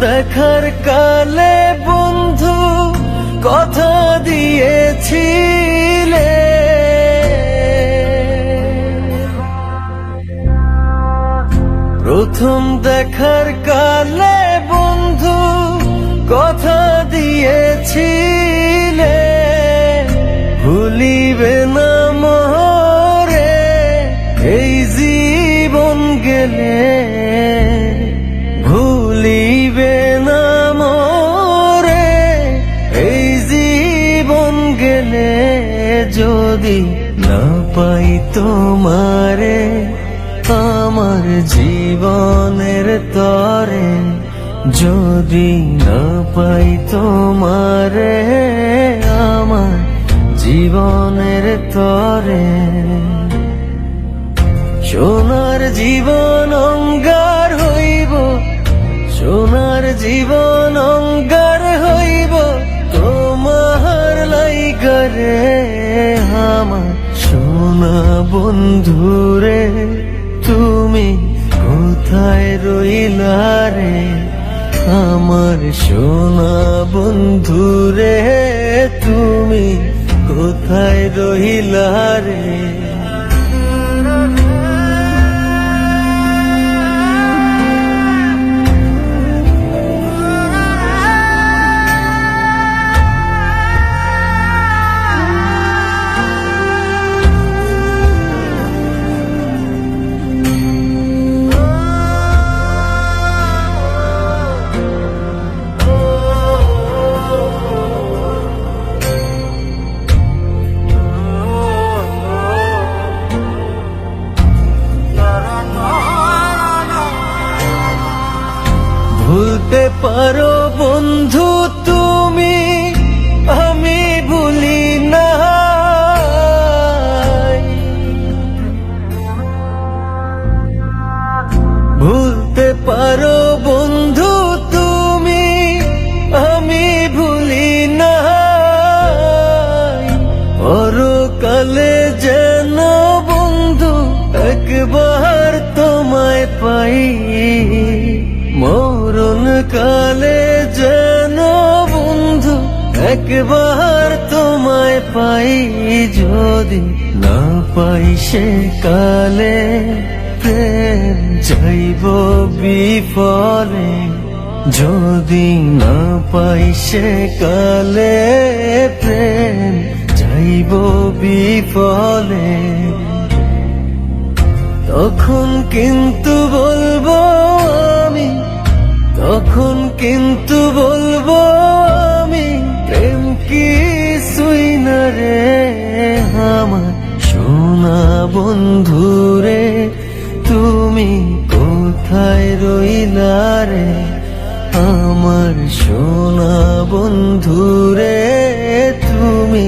দেখার কালে বন্ধু কথা দিয়েছিলে, প্রথম দেখার কালে বন্ধু কথা দিয়েছিলে, ভুলিবে না মোরে এই জীবন গেলে, ভুলিবে না মোরে এই জীবন গেলে, যদি না পাই তোমারে আমার জীবনের তরে, যদি না পাই তোমারে আমার জীবনের তরে। সোনার জীবন অঙ্গার হইব, সোনার জীবন অঙ্গার হইব তোমার লাইগারে, আমার সোনা বন্ধুরে তুমি কোথায় রইলা রে, আমার সোনা বন্ধুরে তুমি কোথায় রইলা রে। ভুলতে পারো বন্ধু তুমি, আমি ভুলি না, ভুলতে পারো বন্ধু তুমি, আমি ভুলি না, পরকালে যেন বন্ধু একবার তোমায় পাই, মরণ কালে যেন বন্ধু একবার তোমায় পাই, যদি না পাই সে কালে প্রেম যাইব বিফলে, যদি না পাই সে কালে প্রেম যাইব বিফলে, তখন কিন্তু বলবো আমি, তখন কিন্তু বলবো আমি প্রেম কিছুই না রে, আমার সোনা বন্ধুরে তুমি কোথায় রইলা রে, আমার সোনা বন্ধুরে তুমি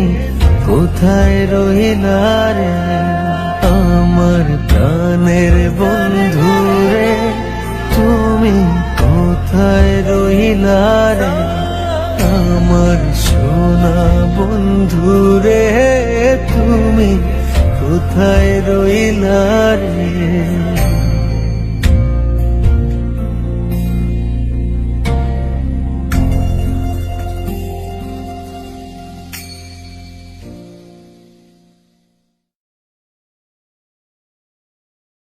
কোথায় রইলা রে, আমার প্রাণের বন্ধুরে তুমি কোথায় রইলা রে, আমার সোনা বন্ধুরে তুমি কোথায় রইলা রে।